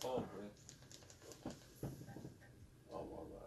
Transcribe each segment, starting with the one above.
Oh, ouais. Oh, ouais.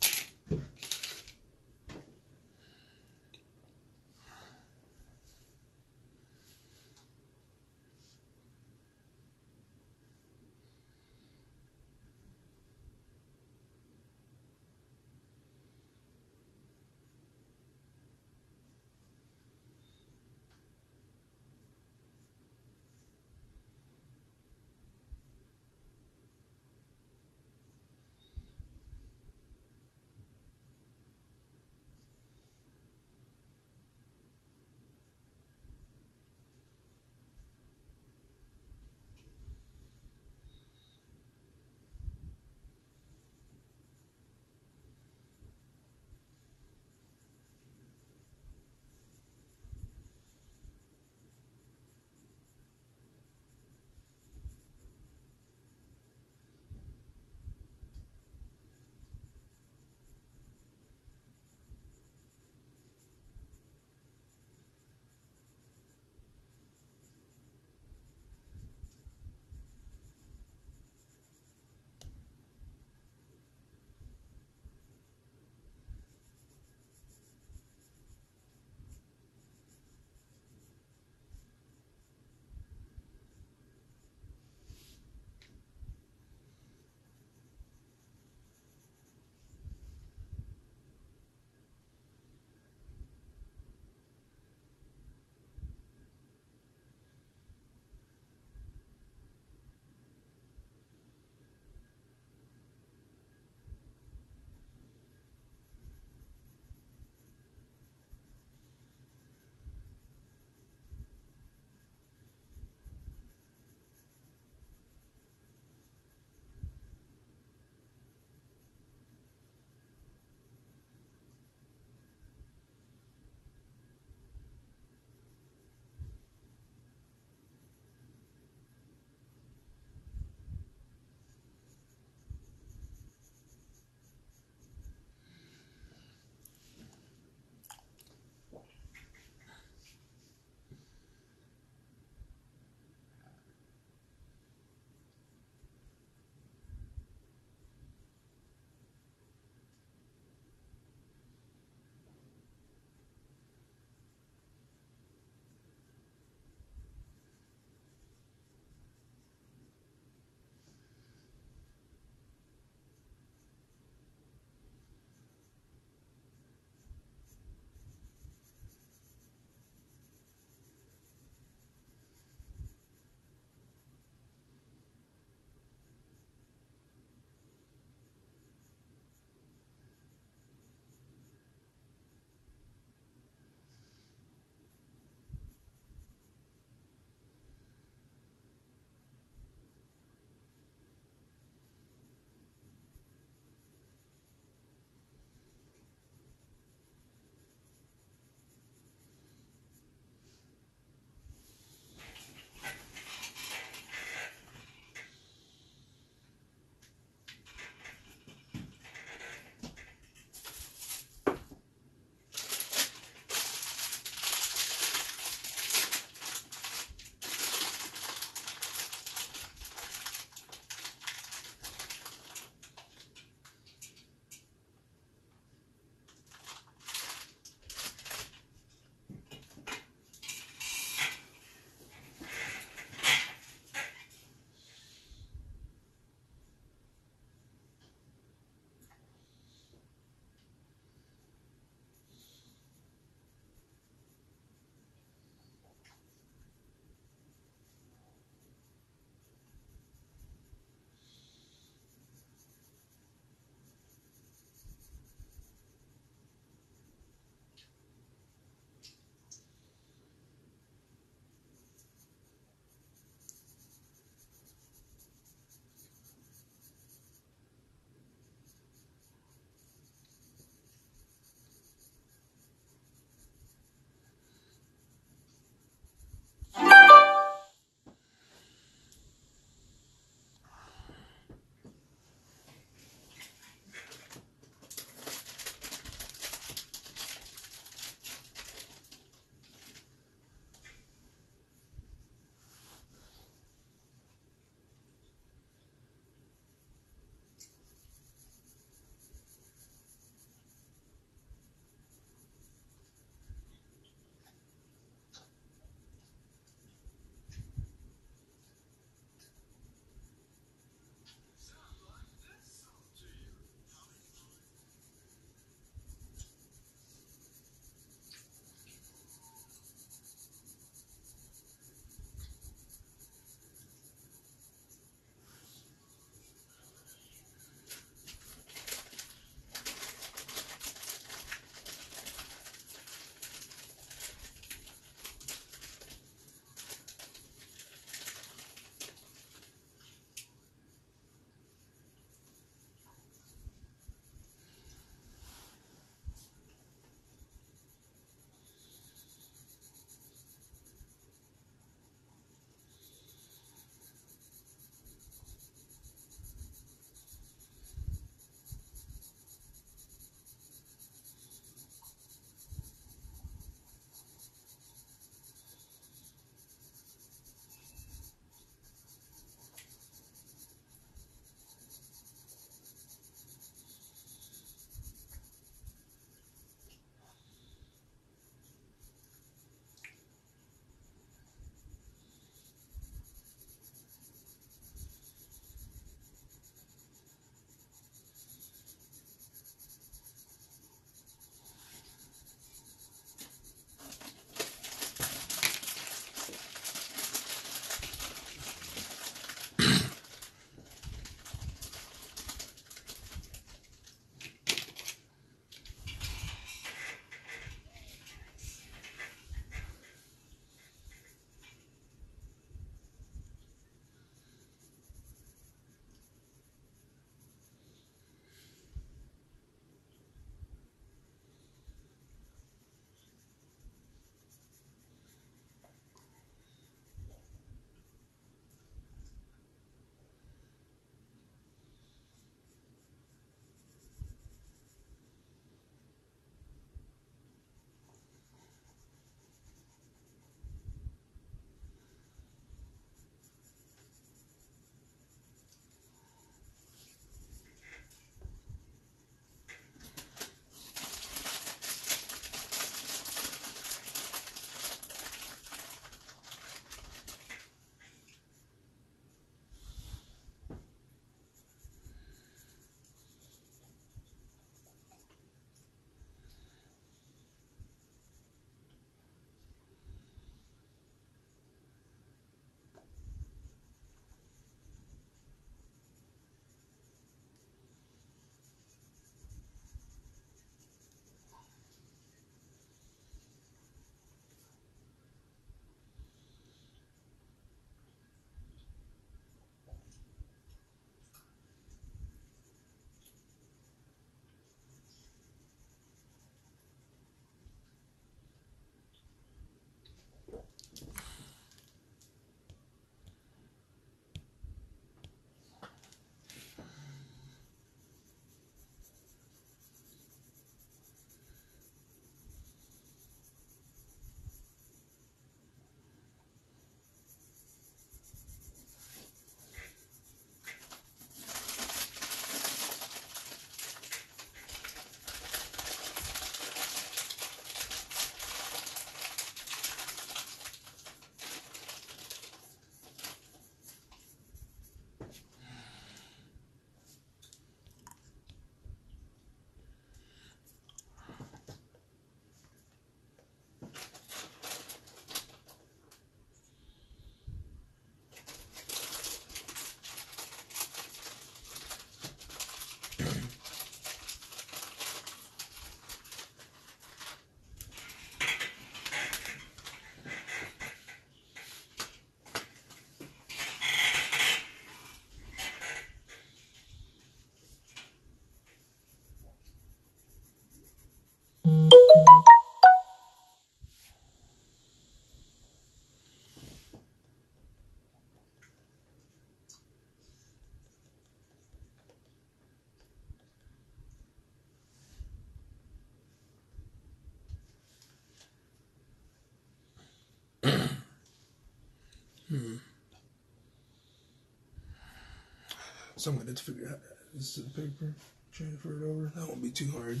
So I'm gonna have to figure out this is the paper. Transfer it over. That won't be too hard.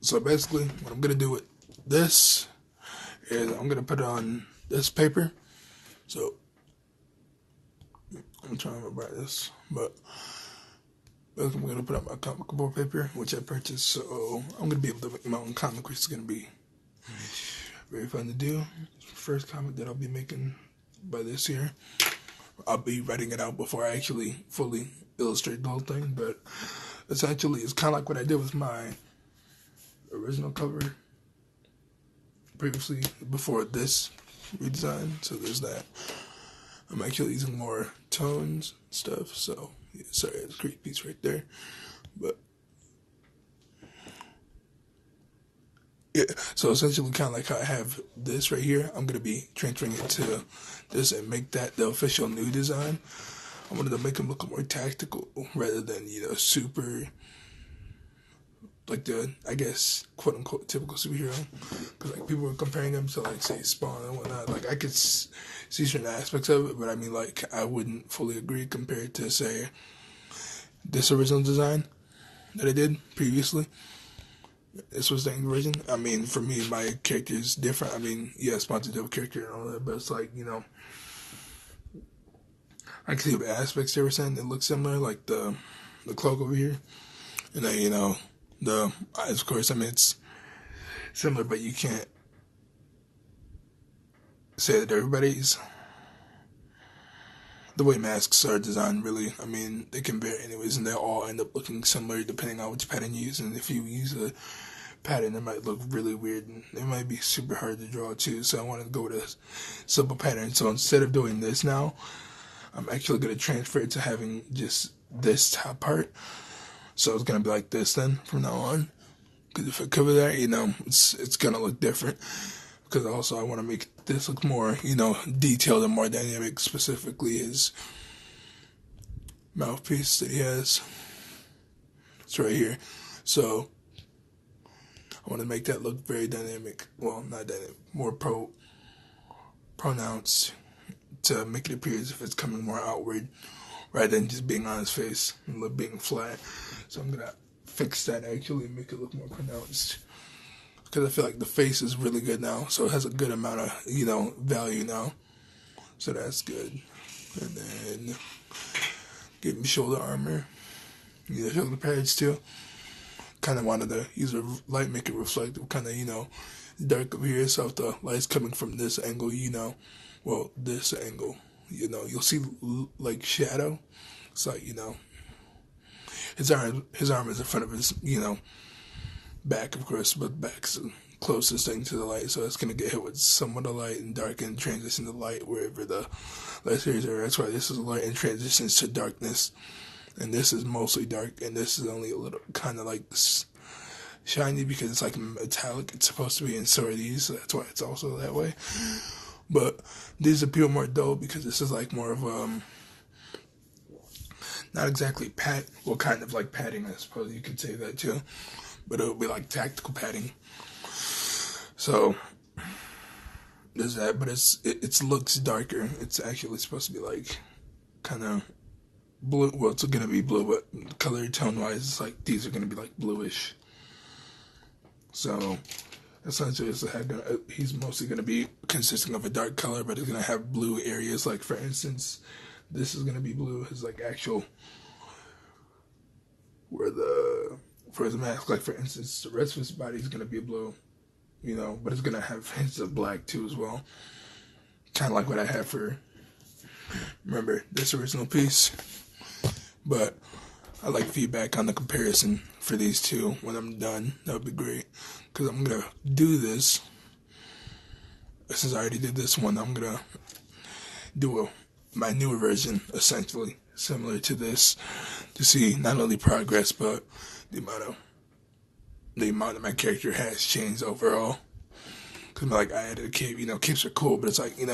So basically, what I'm gonna do with this is I'm gonna put it on this paper. So I'm trying to remember this, but I'm gonna put on my comic book paper, which I purchased. So I'm gonna be able to make my own comic, which is gonna be very fun to do. It's the first comic that I'll be making by this year. I'll be writing it out before I actually fully illustrate the whole thing, but essentially it's kind of like what I did with my original cover previously before this redesign. So there's that. I'm actually using more tones and stuff, so yeah, sorry, it's a great piece right there, but yeah, so essentially kind of like how I have this right here, I'm going to be transferring it to this and make that the official new design. I wanted to make them look more tactical rather than, super, like the, I guess, quote unquote, typical superhero. Because, like, people were comparing them to, like, say, Spawn and whatnot. Like, I could see certain aspects of it, but I mean, like, I wouldn't fully agree compared to, say, this original design that I did previously. This was the version. I mean, for me, my character is different. I mean, yeah, Spawn's a different character and all that, but it's like, I can see the aspects they were saying that look similar, like the cloak over here. And then, the eyes, of course, I mean, it's similar, but you can't say that everybody's the way masks are designed, really. I mean, they can vary anyways, and they all end up looking similar depending on which pattern you use. And if you use a pattern, it might look really weird, and it might be super hard to draw too. So I wanted to go with a simple pattern. So instead of doing this now, I'm actually going to transfer it to having just this top part. So it's going to be like this then from now on. Because if I cover that, it's going to look different. Because also I want to make this look more, detailed and more dynamic, specifically his mouthpiece that he has. It's right here. So I want to make that look very dynamic. Well, not dynamic, more pronounced to make it appear as if it's coming more outward rather than just being on his face and being flat. So I'm going to fix that actually and make it look more pronounced. Because I feel like the face is really good now, so it has a good amount of, value now. So that's good. And then give him shoulder armor. Shoulder pads too. Kind of wanted to use a light, make it reflective, kind of, dark over here. So if the light's coming from this angle, this angle, you'll see like shadow. It's like, his arm is in front of his, back, of course, but back's the closest thing to the light, so it's gonna get hit with somewhat of light and dark and transition to light wherever the light series are. That's why this is light and transitions to darkness, and this is mostly dark, and this is only a little kind of like shiny because it's like metallic. It's supposed to be, and so are these, so that's why it's also that way. But these appeal more dull because this is like more of not exactly kind of like padding, I suppose you could say that too, but it would be like tactical padding. So there's that, but it looks darker. It's actually supposed to be like kind of blue. Well, it's gonna be blue, but color tone wise, it's like these are gonna be like bluish. So essentially, he's mostly gonna be consisting of a dark color, but it's gonna have blue areas. Like for instance, this is gonna be blue. His like actual for his mask. Like for instance, the rest of his body is gonna be blue, but it's gonna have hints of black too as well. Kind of like what I have for this original piece. But I like feedback on the comparison for these two when I'm done. That would be great, because I'm gonna do this. Since I already did this one, I'm gonna do my newer version, essentially similar to this, to see not only progress but the amount of my character has changed overall. Because I added a cape. Capes are cool, but it's like, if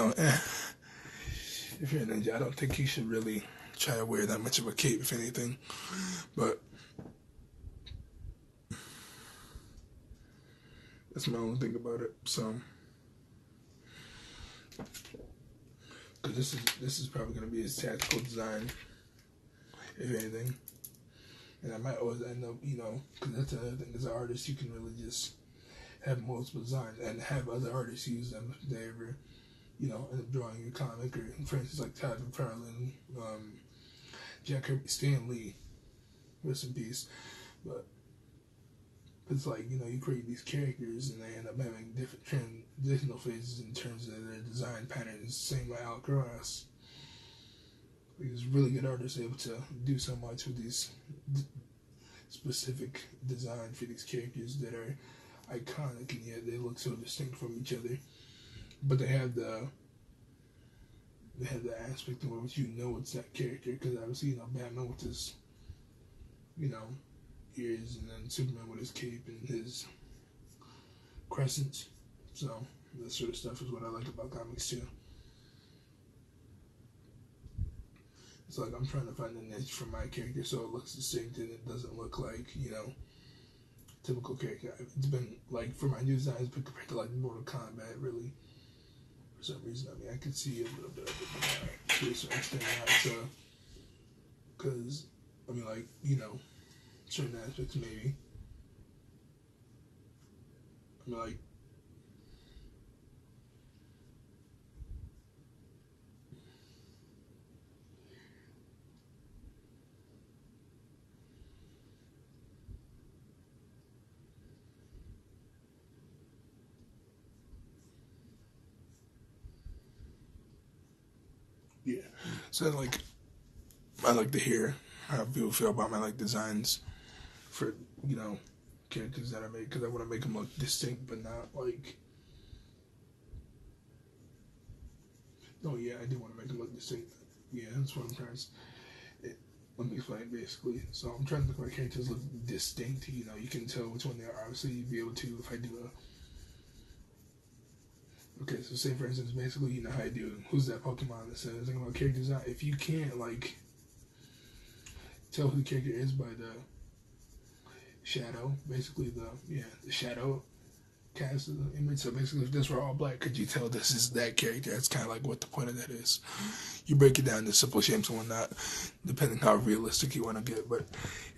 you're a ninja, I don't think you should really try to wear that much of a cape, if anything. But that's my own thing about it. So, because this is probably going to be his tactical design, if anything. And I might always end up, because that's another thing. As an artist, you can really just have multiple designs and have other artists use them if they ever, end up drawing your comic. Or, for instance, like Todd McFarlane, Jack Kirby, Stan Lee, rest in peace. But it's like, you create these characters and they end up having different transitional phases in terms of their design patterns. Same with Alex Ross. He's really good artists able to do so much with these specific design for these characters that are iconic, and yet they look so distinct from each other. But they have the aspect in which it's that character, because obviously Batman with his ears, and then Superman with his cape and his crescents. So that sort of stuff is what I like about comics too. It's like I'm trying to find a niche for my character so it looks distinct and it doesn't look like, typical character. It's been like, for my new designs, but compared to like Mortal Kombat, really, for some reason, I could see a little bit of it to a certain extent. Because, certain aspects maybe. Yeah. So I like to hear how people feel about my designs for characters that I make, because I want to make them look distinct, but not like. Oh yeah, I do want to make them look distinct. Yeah, that's what I'm trying to. Let me explain basically. So I'm trying to make my characters look distinct. You can tell which one they are. Obviously, you'd be able to if I do a. Okay, so say for instance, basically, how I do Who's That Pokemon that says something about character design. If you can't tell who the character is by the shadow, basically the shadow cast of the image. So basically, if this were all black, could you tell this is that character? That's kind of like what the point of that is. You break it down to simple shapes and whatnot, depending how realistic you want to get. But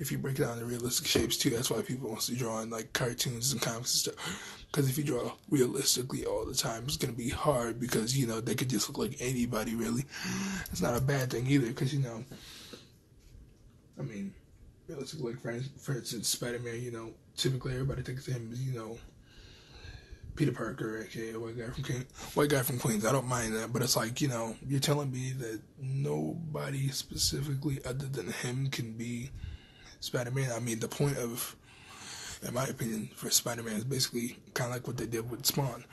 if you break it down to realistic shapes too, that's why people want to draw in cartoons and comics and stuff. Because if you draw realistically all the time, it's going to be hard, because, they could just look like anybody, really. It's not a bad thing either, because, realistically, for instance, Spider-Man, typically everybody thinks of him as, Peter Parker, aka white guy from Queens. I don't mind that, but it's like, you're telling me that nobody specifically other than him can be Spider-Man. I mean, the point of, in my opinion, for Spider-Man is basically kind of like what they did with Spawn.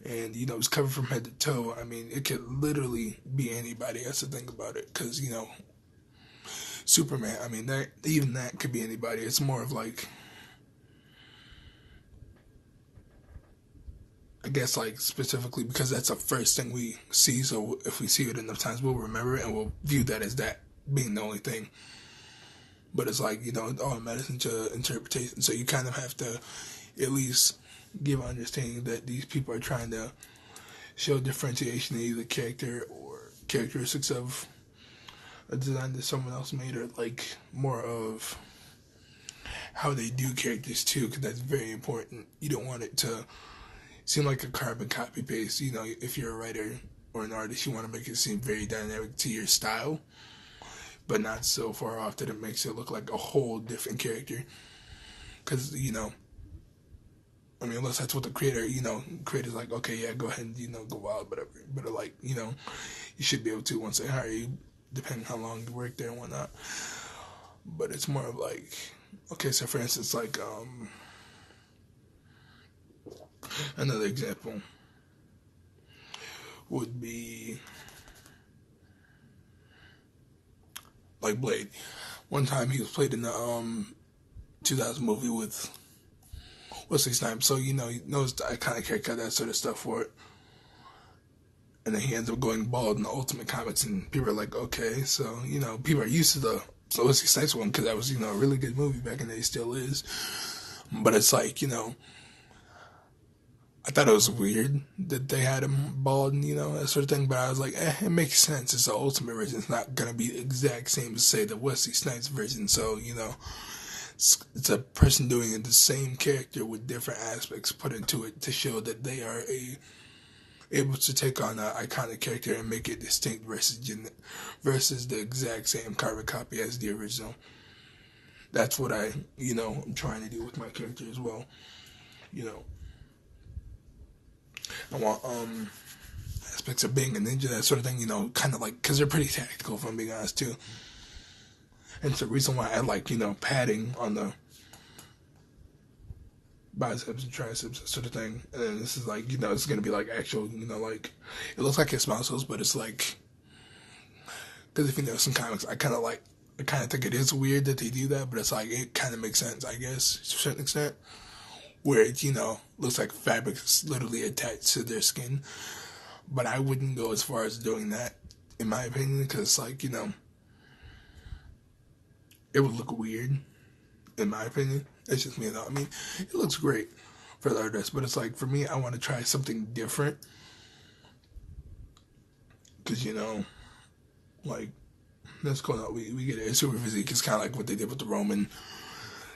And, you know, it's covered from head to toe. I mean, it could literally be anybody. That's the thing about it. Because, you know, Superman, I mean, even that could be anybody. It's more of like, I guess, like, specifically because that's the first thing we see. So if we see it enough times, we'll remember it and we'll view that as that being the only thing. But it's like, you know, it all matters into interpretation. So you kind of have to at least give an understanding that these people are trying to show differentiation in either character or characteristics of a design that someone else made, or like more of how they do characters too, because that's very important. You don't want it to seem like a carbon copy paste. You know, if you're a writer or an artist, you want to make it seem very dynamic to your style, but not so far off that it makes it look like a whole different character. Because, you know, I mean, unless that's what the creator's like, okay, yeah, go ahead and, you know, go wild, whatever. But, like, you know, you should be able to once they hire you, depending on how long you work there and whatnot. But it's more of like, okay, so for instance, like, another example would be like Blade. One time he was played in the 2000 movie with Wesley Snipes, so you know he knows the iconic haircut, that sort of stuff for it. And then he ends up going bald in the Ultimate Comics, and people are like, okay, so you know people are used to the Wesley Snipes one because that was, you know, a really good movie back in the day, still is. But it's like, you know, I thought it was weird that they had him bald and, you know, that sort of thing. But I was like, it makes sense. It's the Ultimate version. It's not going to be the exact same as, say, the Wesley Snipes version. So, you know, it's a person doing it, the same character with different aspects put into it to show that they are able to take on an iconic character and make it distinct versus the exact same carbon copy as the original. That's what I'm trying to do with my character as well. You know, I want aspects of being a ninja, that sort of thing, you know, kind of like, because they're pretty tactical, if I'm being honest, too. And it's the reason why I like, you know, padding on the biceps and triceps, that sort of thing. And then this is like, you know, it's going to be like actual, you know, like, it looks like it's muscles, but it's like, because if you know some comics, I kind of think it is weird that they do that, but it's like, it kind of makes sense, I guess, to a certain extent. Where it, you know, looks like fabric is literally attached to their skin. But I wouldn't go as far as doing that, in my opinion, because it's like, you know, it would look weird, in my opinion. It's just me, though. I mean, it looks great for the artist, but it's like, for me, I want to try something different. Because, you know, like, that's cool. No, we get a super physique. It's kind of like what they did with the Roman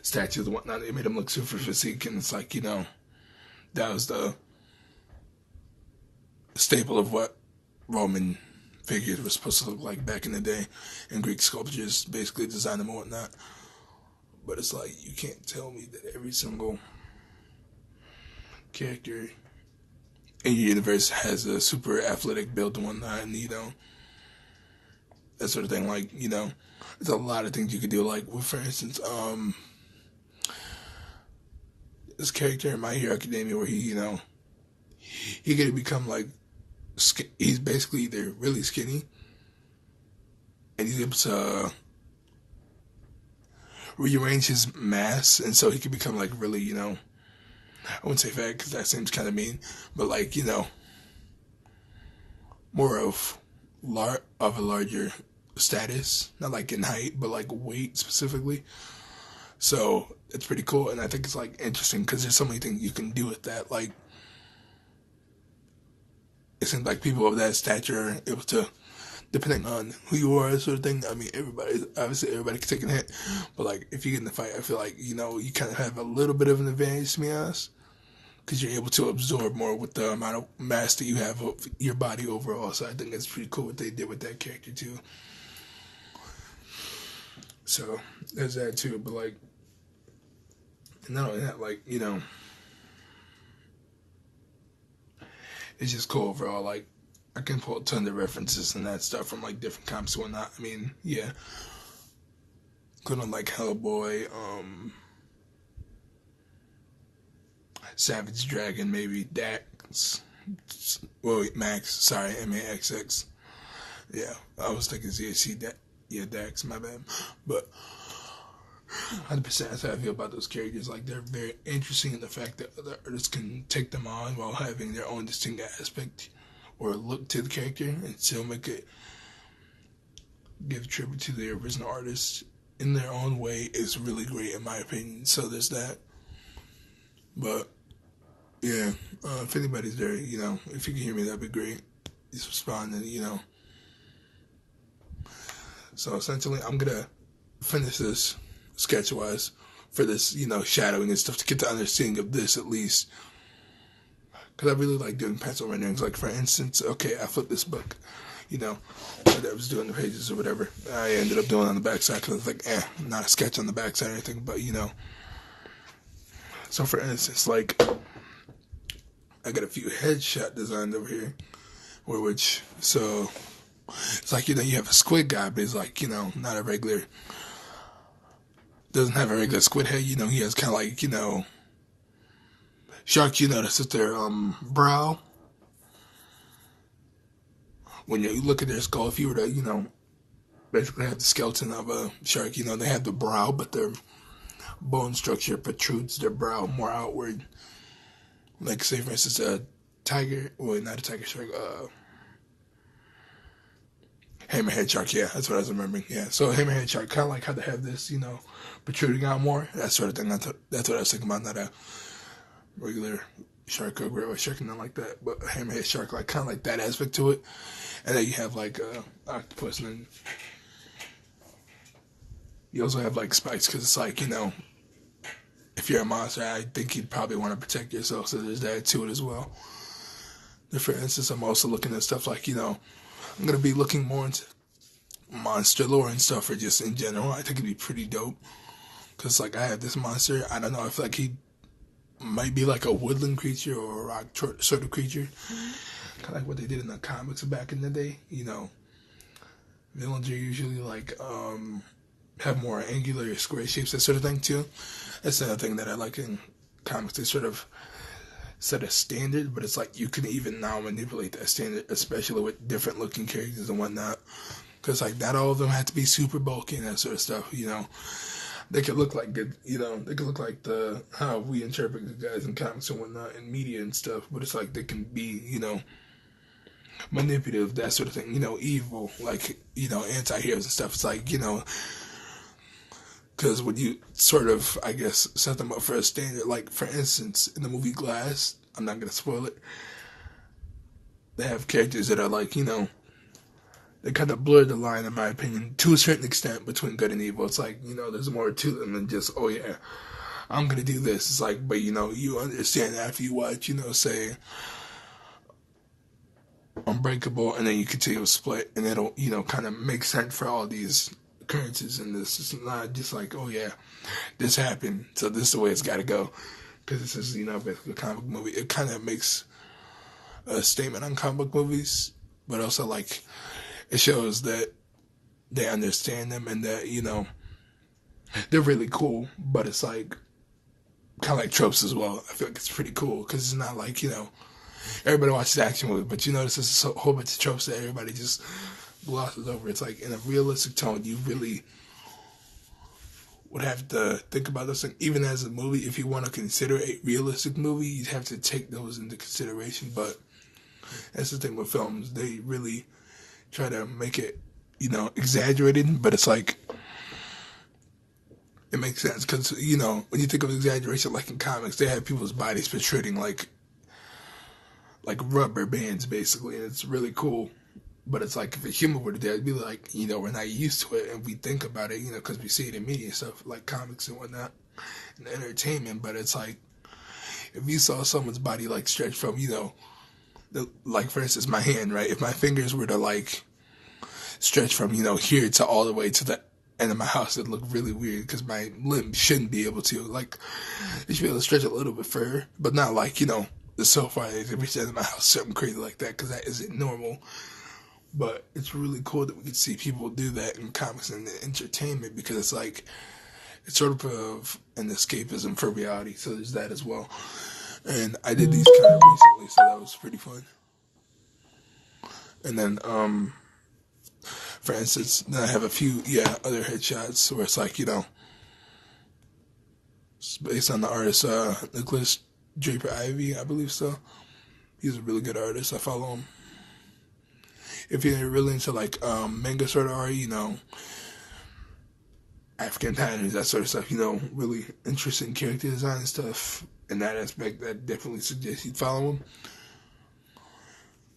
statues and whatnot. They made him look super physique, and it's like, you know, that was the staple of what Roman figures were supposed to look like back in the day, and Greek sculptures basically designed them and whatnot. But it's like, you can't tell me that every single character in your universe has a super athletic build and whatnot, and, you know, that sort of thing. Like, you know, there's a lot of things you could do. Like, for instance, this character in My Hero Academia where he, you know, he could become like, he's basically either really skinny and he's able to rearrange his mass, and so he could become like really, you know, I wouldn't say fat because that seems kind of mean, but like, you know, more of a larger status, not like in height, but like weight specifically. So it's pretty cool, and I think it's like interesting because there's so many things you can do with that. Like, it seems like people of that stature are able to, depending on who you are, sort of thing. I mean, everybody can take a hit, but like, if you get in the fight, I feel like, you know, you kind of have a little bit of an advantage, to be honest, because you're able to absorb more with the amount of mass that you have of your body overall. So I think it's pretty cool what they did with that character too. So there's that too, but like, not only that, like, you know, it's just cool overall. Like, I can pull a ton of references and that stuff from like different comics and whatnot. I mean, yeah, Couldn't like Hellboy, Savage Dragon, maybe Dax. Well, Max. Sorry, Maxx. Yeah, I was thinking ZHC. Yeah, Dax. My bad. But 100%, that's how I feel about those characters. Like, they're very interesting in the fact that other artists can take them on while having their own distinct aspect or look to the character and still make it give tribute to the original artist in their own way is really great in my opinion. So there's that. But yeah, if anybody's there, if you can hear me, that'd be great. Just respond and So essentially, I'm gonna finish this sketch-wise for this, shadowing and stuff to get the understanding of this at least. Because I really like doing pencil renderings. Like, for instance, okay, I flipped this book, what I was doing the pages or whatever. I ended up doing on the backside because I was like, not a sketch on the backside or anything, but, So, for instance, like, I got a few headshot designs over here, so, it's like, you have a squid guy, but he's like, not a regular, doesn't have a regular squid head, he has kind of like, shark, that's at their, brow. When you look at their skull, if you were to, basically have the skeleton of a shark, they have the brow, but their bone structure protrudes their brow more outward. Like, say, for instance, a tiger, well, not a tiger shark, hammerhead shark, yeah, that's what I was remembering, yeah. So, hammerhead shark, kind of like how they have this, protruding out more, that sort of thing. That's what I was thinking about, not a regular shark or a shark, nothing like that, but a hammerhead shark, like, kind of like that aspect to it. And then you have, like, octopus, and then you also have, like, spikes, because it's like, if you're a monster, I think you'd probably want to protect yourself, so there's that to it as well. For instance, I'm also looking at stuff like, I'm going to be looking more into monster lore and stuff, or just in general. I think it'd be pretty dope, because, like, I have this monster, I don't know, I feel like he might be like a woodland creature or a rock sort of creature. Kind of like what they did in the comics back in the day, Villains are usually, like, have more angular square shapes, that sort of thing, too. That's another thing that I like in comics. They sort of set a standard, but it's like you can even now manipulate that standard, especially with different looking characters and whatnot. Because, like, not all of them have to be super bulky and that sort of stuff, They could look like good, they could look like how we interpret the guys in comics and whatnot, and media and stuff, but it's like they can be, manipulative, that sort of thing, evil, like, anti-heroes and stuff. It's like, because when you sort of, I guess, set them up for a standard, like, for instance, in the movie Glass, I'm not going to spoil it, they have characters that are like, they kind of blur the line, in my opinion, to a certain extent between good and evil. It's like, there's more to them than just, oh yeah, I'm going to do this. It's like, but, you understand after you watch, say, Unbreakable, and then you continue to split, and it'll, kind of make sense for all these occurrences in this. It's not just like, oh yeah, this happened, so this is the way it's got to go. Because this is, basically a comic movie. It kind of makes a statement on comic book movies, but also, like, it shows that they understand them and that, they're really cool, but it's like, kind of like tropes as well. I feel like it's pretty cool, because it's not like, everybody watches action movies, but there's just a whole bunch of tropes that everybody just glosses over. It's like, in a realistic tone, you really would have to think about those things. Even as a movie, if you want to consider a realistic movie, you'd have to take those into consideration. But that's the thing with films. They really try to make it, exaggerated, but it's like, it makes sense. Because, when you think of exaggeration, like in comics, they have people's bodies protruding like rubber bands, basically, and it's really cool. But it's like, if a human were to do it, it'd be like, we're not used to it, and we think about it, because we see it in media and stuff, like comics and whatnot, and entertainment. But it's like, if you saw someone's body, like, stretch from, like, for instance, my hand, right? If my fingers were to, like, stretch from, here to all the way to the end of my house, it'd look really weird, because my limb shouldn't be able to. Like, it should be able to stretch a little bit further, but not like, so far they reach the end of my house, something crazy like that, because that isn't normal. But it's really cool that we can see people do that in comics and entertainment, because it's like it's sort of an escapism for reality. So there's that as well. And I did these kind of recently, so that was pretty fun. And then, for instance, then I have a few, other headshots where it's like, it's based on the artist, Nicholas Draper Ivy, I believe so. He's a really good artist. I follow him. If you're really into like manga sort of art, African patterns, that sort of stuff, really interesting character design and stuff in that aspect, that definitely suggest you follow him.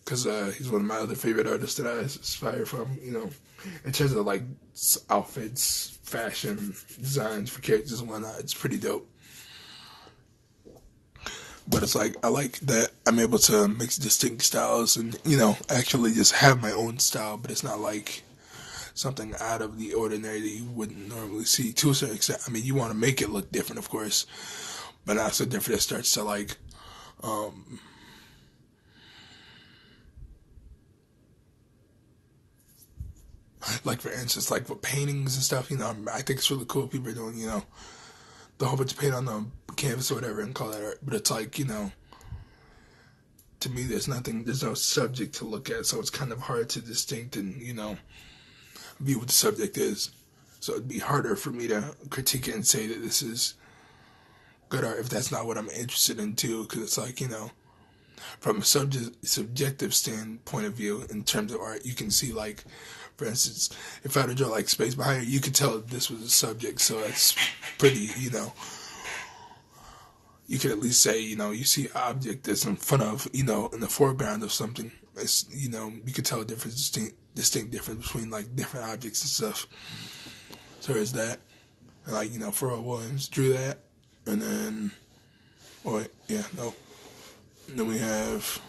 Because he's one of my other favorite artists that I aspire from, in terms of like outfits, fashion, designs for characters and whatnot. It's pretty dope. But it's like, I like that I'm able to mix distinct styles and, actually just have my own style, but it's not like something out of the ordinary that you wouldn't normally see to a certain extent. I mean, you want to make it look different, of course, but not so different it starts to like, like for instance, like for paintings and stuff, I think it's really cool people are doing, the whole bunch of paint on the canvas or whatever and call that art. But it's like, to me, there's no subject to look at, so it's kind of hard to distinct and, view what the subject is. So it'd be harder for me to critique it and say that this is good art if that's not what I'm interested in too, because it's like, from a subjective standpoint of view in terms of art, you can see like, for instance, if I had to draw like space behind it, you could tell this was a subject, so that's pretty, you could at least say, you see an object that's in front of, in the foreground of something. It's, you could tell a difference, distinct difference between like different objects and stuff. So there's that. And like, Pharrell Williams drew that. And then, no. And then we have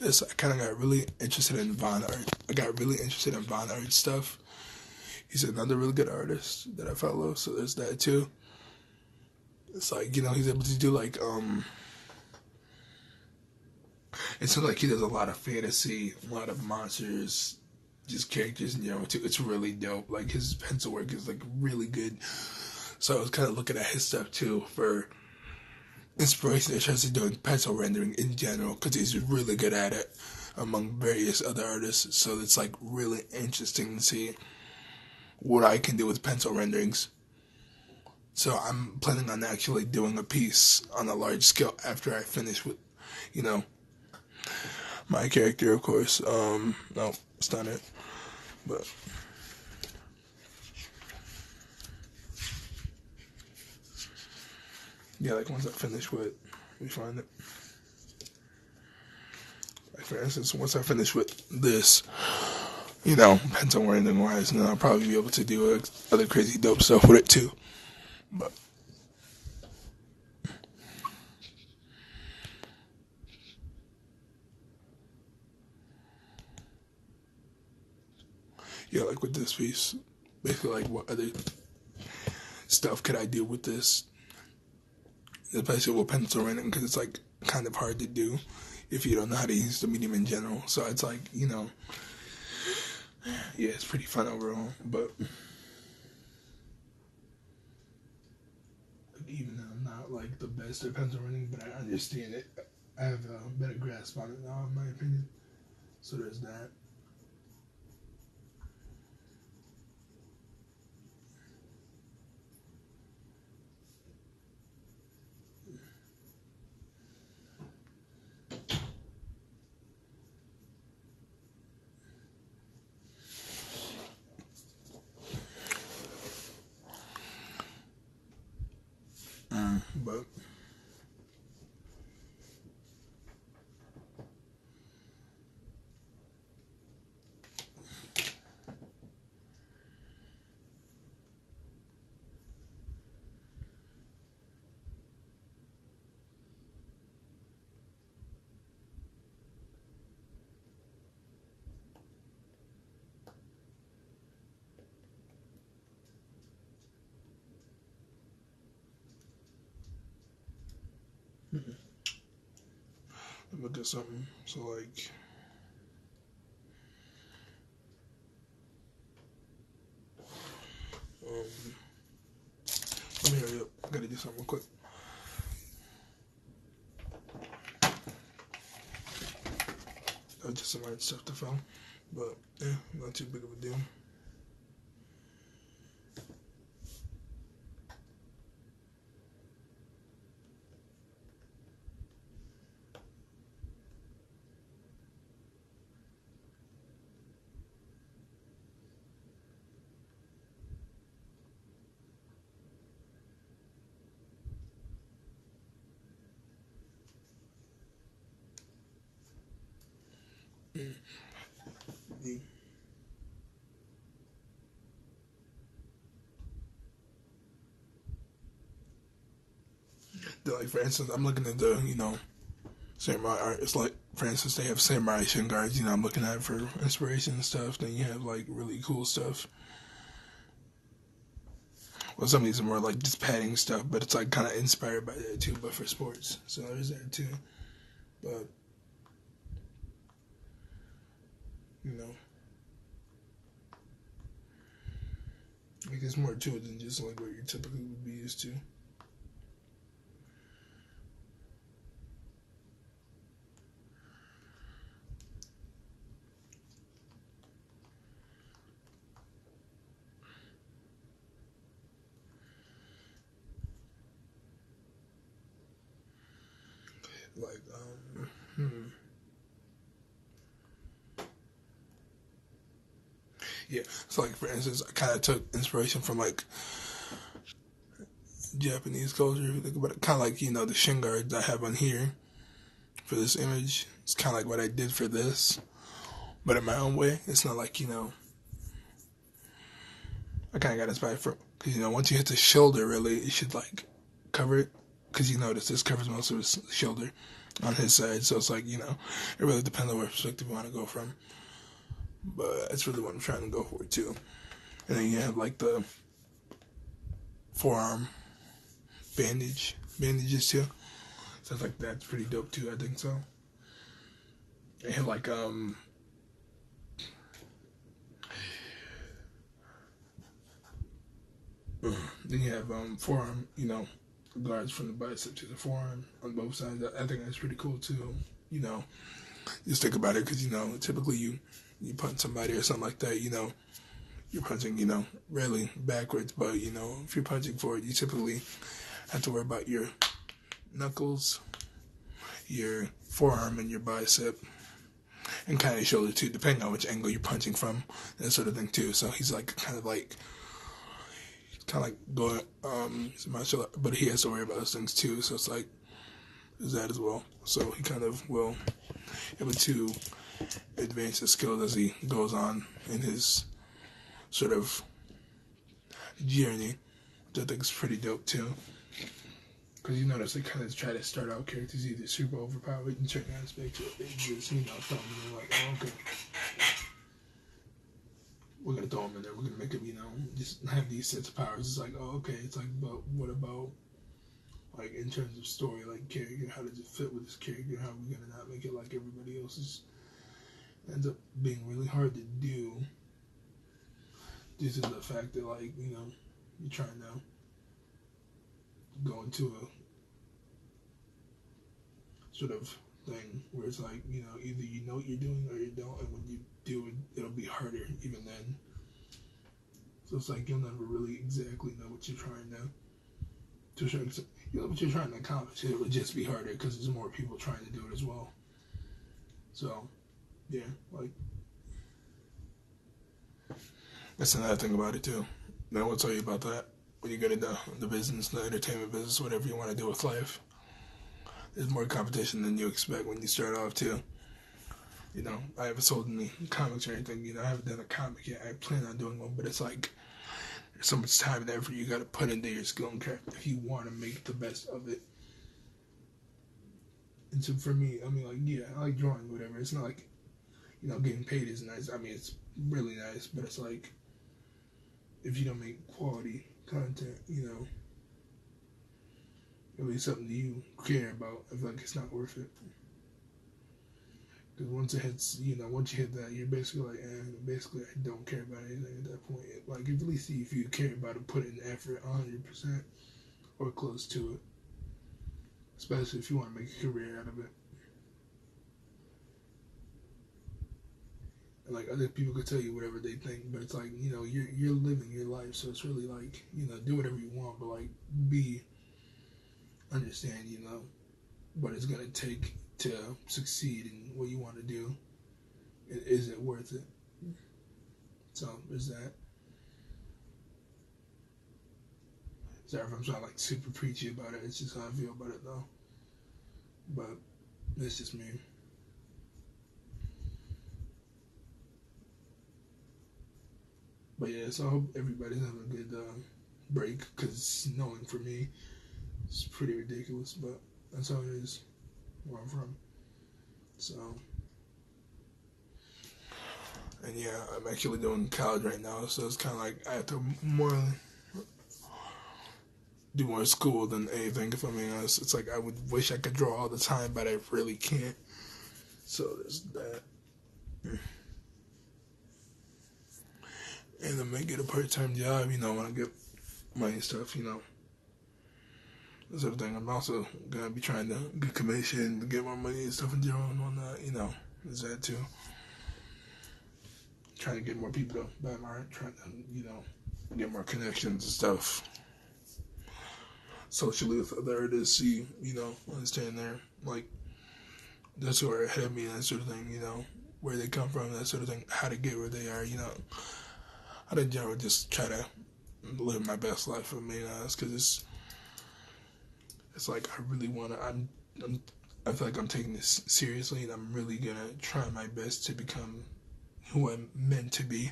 this. I kind of got really interested in Von Art. I got really interested in Von Art stuff. He's another really good artist that I follow, so there's that too. It's like, he's able to do like, it seems like he does a lot of fantasy, a lot of monsters, just characters in general too. It's really dope. Like his pencil work is like really good. So I was kind of looking at his stuff too for inspiration in terms of doing pencil rendering in general, because he's really good at it among various other artists. So it's like really interesting to see what I can do with pencil renderings. So I'm planning on actually doing a piece on a large scale after I finish with, my character, of course. No, it's not it. But yeah, like once I finish with, we find it. Like for instance, once I finish with this, pencil rendering wise, and then I'll probably be able to do other crazy dope stuff with it too. But yeah, like with this piece, basically like what other stuff could I do with this? Especially with pencil rendering, because it's like kind of hard to do if you don't know how to use the medium in general. So it's like, yeah, it's pretty fun overall. But even though I'm not like the best at pencil rendering, but I understand it. I have a better grasp on it now, in my opinion. So there's that. But look at something. So like, something real quick. Just some art stuff to film, but yeah, not too big of a deal. Mm. Like for instance, I'm looking at the samurai art. It's like for instance they have samurai shin guards. I'm looking at it for inspiration and stuff. Then you have like really cool stuff. Well, some of these are more like just padding stuff, but it's like kind of inspired by that too, but for sports. So there's that too. But like there's more to it than just like what you typically would be used to. Like yeah. So like for instance, I kind of took inspiration from like Japanese culture. If you think about it, kind of like the shin guards I have on here for this image. It's kind of like what I did for this, but in my own way. It's not like I kind of got inspired from because once you hit the shoulder, really, it should like cover it because you notice this covers most of his shoulder on his side. So it's like it really depends on what perspective you want to go from. But that's really what I'm trying to go for too. And then you have like the forearm bandages too. So it's like that's pretty dope too. I think so. They have like then you have forearm, guards from the bicep to the forearm on both sides. I think that's pretty cool too. Just think about it because typically you punch somebody or something like that. You're punching rarely backwards, but if you're punching forward, you typically have to worry about your knuckles, your forearm, and your bicep, and kind of your shoulder too, depending on which angle you're punching from, that sort of thing too. So he's like kind of like going he's a martial art, but he has to worry about those things too. So it's like there's that as well. So he kind of will able to advance his skills as he goes on in his sort of journey, which I think is pretty dope too. Because you notice they kind of try to start out characters either super overpowered in certain aspects, or they just throw them in there like, oh, okay, we're gonna throw them in there. We're gonna make them, just have these sets of powers. It's like, oh, okay. It's like, but what about like in terms of story, like character? How does it fit with this character? How are we gonna not make it like everybody else's? It ends up being really hard to do due to the fact that like you're trying to go into a sort of thing where it's like either you know what you're doing or you don't, and when you do it, it'll be harder even then. So it's like you'll never really exactly know what you're trying to a certain extent. You know what you're trying to accomplish. It would just be harder because there's more people trying to do it as well. So yeah, like that's another thing about it too. Now I will tell you about that when you get into the business, the entertainment business, whatever you want to do with life. There's more competition than you expect when you start off too. I haven't sold any comics or anything. I haven't done a comic yet. I plan on doing one, but it's like there's so much time and effort you got to put into your skill and craft if you want to make the best of it. And so for me, I mean, like, yeah, I like drawing, whatever. It's not like, getting paid is nice. I mean, it's really nice, but it's like if you don't make quality content, it'll be something that you care about. I feel like it's not worth it. Because once it hits, once you hit that, you're basically like, basically I don't care about anything at that point. Like, at least if you care about it, put in effort 100%. or close to it, especially if you want to make a career out of it. And like other people could tell you whatever they think, but it's like, you know, you're living your life, so it's really like, you know, do whatever you want, but like understand, you know, what it's gonna take to succeed in what you want to do. Is it worth it? So there's that. Sorry if I'm sounding like super preachy about it. It's just how I feel about it though. But that's just me. But yeah, so I hope everybody's having a good break, because snowing for me is pretty ridiculous, but that's how it is where I'm from. So, and yeah, I'm actually doing college right now, so it's kind of like I have to do more school than anything, if I'm being honest. It's like I would wish I could draw all the time, but I really can't. So there's that. And then make it a part-time job, you know, when I get money and stuff, you know. That sort of thing. I'm also going to be trying to get commission, to get more money and stuff in general and whatnot, you know. There's that too. Trying to get more people to buy my art, trying to, you know, get more connections and stuff. Socially with other artists, see, you know, understand their, like, that's who are ahead of me and that sort of thing, you know, where they come from, that sort of thing, how to get where they are, you know. I in general just try to live my best life, for me, because it's like I really want to. I feel like I'm taking this seriously, and I'm really gonna try my best to become who I'm meant to be.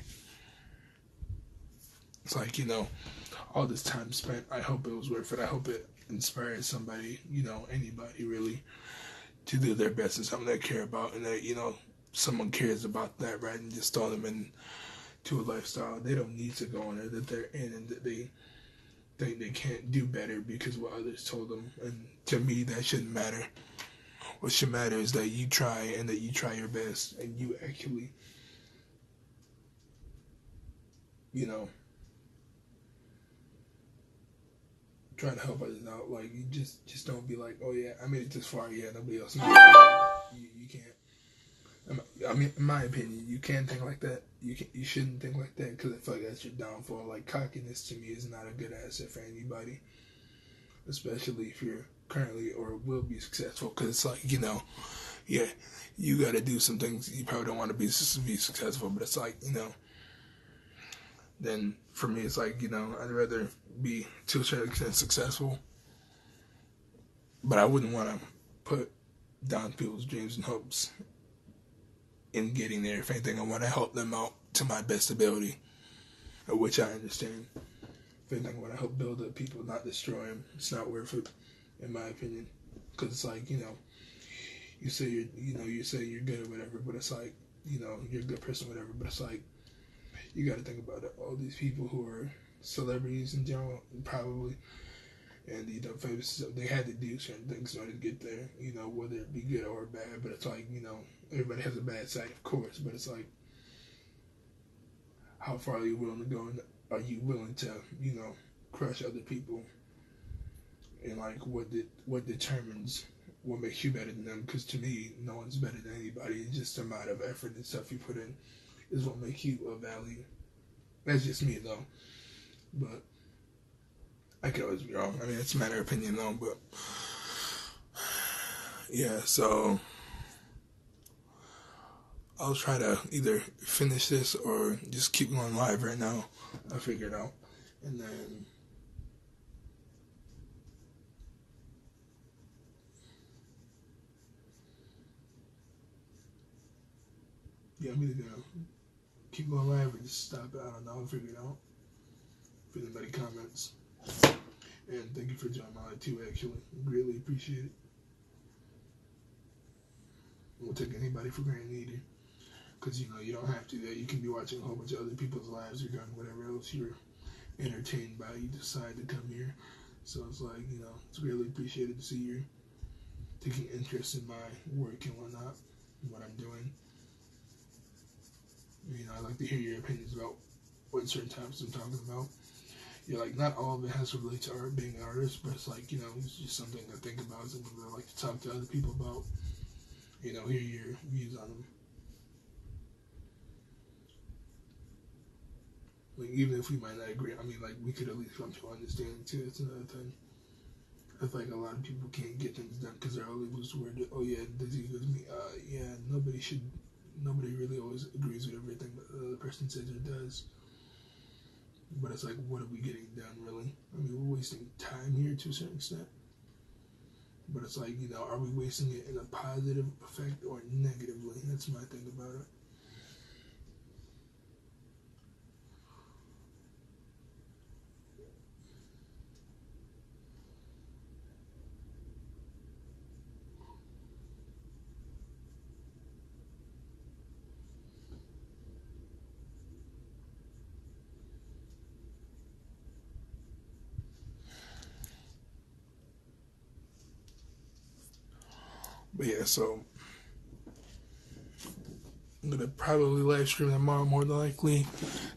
It's like, you know, all this time spent, I hope it was worth it. I hope it inspired somebody, you know, anybody really, to do their best in something they care about, and that, you know, someone cares about that, right, and just throw them in to a lifestyle they don't need to go on there, that they're in, and that they think they can't do better because of what others told them. And to me, that shouldn't matter. What should matter is that you try, and that you try your best, and you actually, you know, try to help others out. Like, you just don't be like, oh yeah, I made it this far, yeah, nobody else. You can't. I mean, in my opinion, you can't think like that. You shouldn't think like that, because I feel like that's your downfall. Like, cockiness to me is not a good asset for anybody, especially if you're currently or will be successful. Because it's like, you know, yeah, you got to do some things you probably don't want to be successful, but it's like, you know, then for me, it's like, you know, I'd rather be to a certain extent successful, but I wouldn't want to put down people's dreams and hopes in getting there. If anything, I want to help them out to my best ability, which I understand. If anything, I want to help build up people, not destroy them. It's not worth it, in my opinion, because it's like, you know, you say you say you're good or whatever, but it's like, you know, you're a good person, whatever, but it's like, you got to think about it. All these people who are celebrities in general, probably, and, you know, famous, they had to do certain things in order to get there, you know, whether it be good or bad. But it's like, you know, everybody has a bad side, of course, but it's like, how far are you willing to go, and are you willing to, you know, crush other people, and like, what determines what makes you better than them? Because to me, no one's better than anybody. It's just the amount of effort and stuff you put in is what makes you of value. That's just me, though. But I could always be wrong. I mean, it's a matter of opinion, though. But yeah, so I'll try to either finish this or just keep going live right now. I'll figure it out. And then, yeah, I'm either gonna keep going live or just stop it. I don't know. I'll figure it out. If anybody comments. And thank you for joining my live too, actually. Greatly appreciate it. I won't take anybody for granted either. Because, you know, you don't have to do that. You can be watching a whole bunch of other people's lives or doing whatever else you're entertained by. You decide to come here. So it's like, you know, it's really appreciated to see you taking interest in my work and whatnot, and what I'm doing. You know, I like to hear your opinions about what certain topics I'm talking about. yeah, like not all of it has to relate to art, being an artist, but it's like, it's just something to think about, something that I like to talk to other people about, hear your views on them. Like, even if we might not agree, I mean, like, we could at least come to understanding, too. That's another thing. I feel like a lot of people can't get things done because they're always worried, oh, yeah, does he agree with me? Yeah, nobody really always agrees with everything that the other person says or does. But it's like, what are we getting done, really? I mean, we're wasting time here to a certain extent. But it's like, are we wasting it in a positive effect or negatively? That's my thing about it. But yeah, so I'm gonna probably live stream tomorrow, more than likely.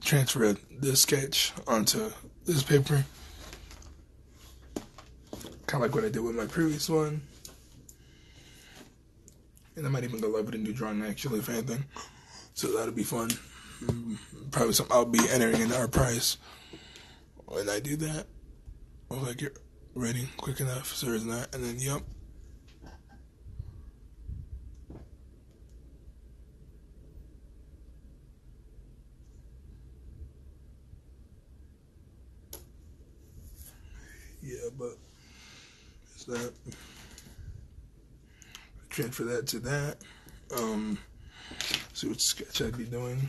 Transfer this sketch onto this paper, kind of like what I did with my previous one. And I might even go live with a new drawing, actually, if anything. So that'll be fun. Probably something I'll be entering in our price when I do that. I'll like it ready quick enough, so there's that, and then yep. Yeah, but it's that. Transfer that to that. See what sketch I'd be doing.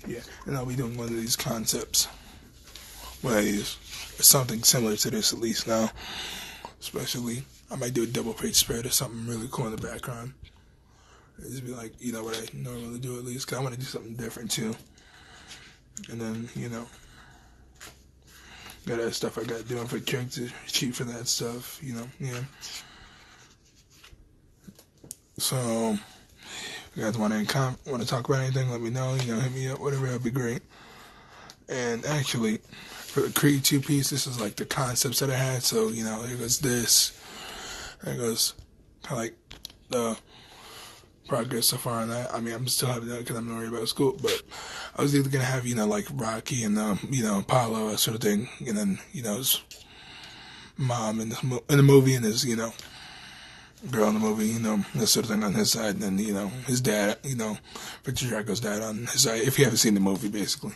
Yeah, and I'll be doing one of these concepts. One of these. Something similar to this at least now. Especially, I might do a double page spread or something really cool in the background. Just be like, what I normally do at least, because I want to do something different too. And then, got other stuff I got doing for character sheet for that stuff, yeah. So, if you guys want to talk about anything, let me know, hit me up, whatever, that'd be great. And actually, for the Creed 2 piece, this is like the concepts that I had, so, here goes this, there goes kind of like the progress so far on that. I mean, I'm still having that because I'm not worried about school, but I was either going to have, like Rocky and, Apollo, that sort of thing, and then, his mom in the movie, and his, girl in the movie, that sort of thing on his side, and then, his dad, Victor Drago's dad on his side, if you haven't seen the movie, basically.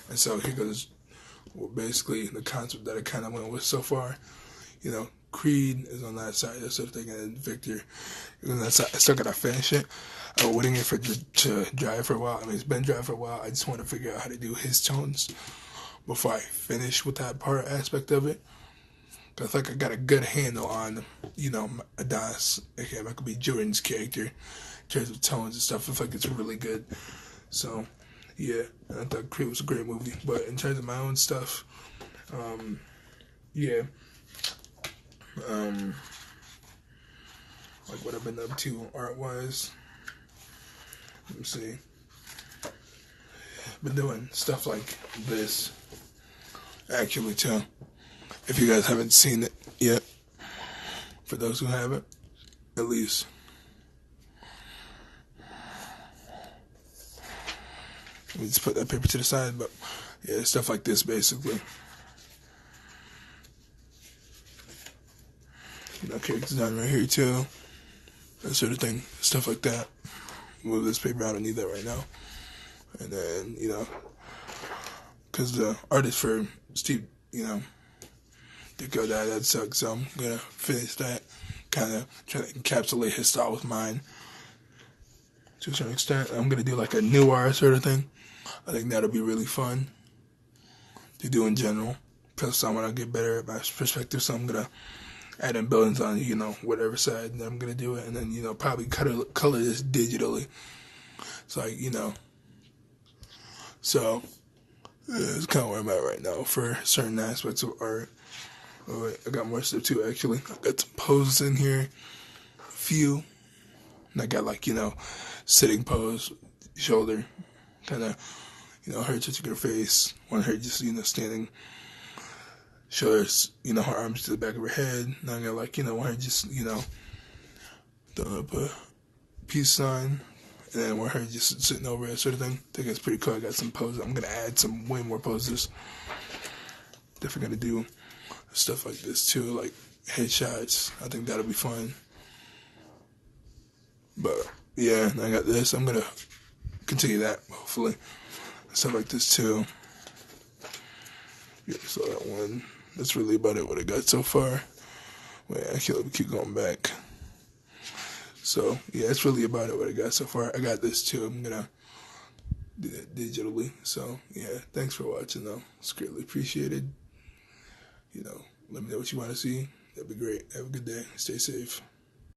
And so here goes, basically, the concept that I kind of went with so far, Creed is on that side, that sort of thing, and Victor is on that side. I still gotta finish it. I've been waiting for it to dry for a while. I mean, it's been dry for a while. I just want to figure out how to do his tones before I finish with that part aspect of it. Cause I think I got a good handle on, Adonis, aka Michael B. Jordan's character, in terms of tones and stuff. I feel like it's really good. So, yeah, I thought Creed was a great movie. But in terms of my own stuff, yeah. Like what I've been up to art-wise. Let me see. Been doing stuff like this, actually, too. If you guys haven't seen it yet, for those who haven't, at least. Let me just put that paper to the side, but yeah, stuff like this, basically. Character design right here, too. That sort of thing. Stuff like that. Move this paper, I don't need that right now. And then, because the artist for Steve, Ditko died, that sucks, so I'm gonna finish that, kind of try to encapsulate his style with mine to a certain extent. I'm gonna do like a noir sort of thing. I think that'll be really fun to do in general. Plus, I want to get better at my perspective, so I'm gonna add in buildings on, whatever side that I'm gonna do it, and then, probably color this digitally. It's like, so it's kind of where I'm at right now for certain aspects of art. Oh, wait, I got more stuff too, actually. I got some poses in here, a few. And I got like, sitting pose, shoulder, kind of, her touching her face, want her just, standing, show her, her arms to the back of her head. Now I'm gonna want her just, throwing up a peace sign, and then want her just sitting over it, sort of thing. I think it's pretty cool. I got some poses. I'm gonna add some way more poses. Definitely gonna do stuff like this too, like headshots. I think that'll be fun. But yeah, I got this. I'm gonna continue that, hopefully. Stuff like this too. Yeah, so that one. That's really about it, what I got so far. Wait, actually, let me keep going back. So, yeah, that's really about it, what I got so far. I got this too. I'm gonna do that digitally. So, yeah, thanks for watching, though. It's greatly appreciated. Let me know what you want to see. That'd be great. Have a good day. Stay safe.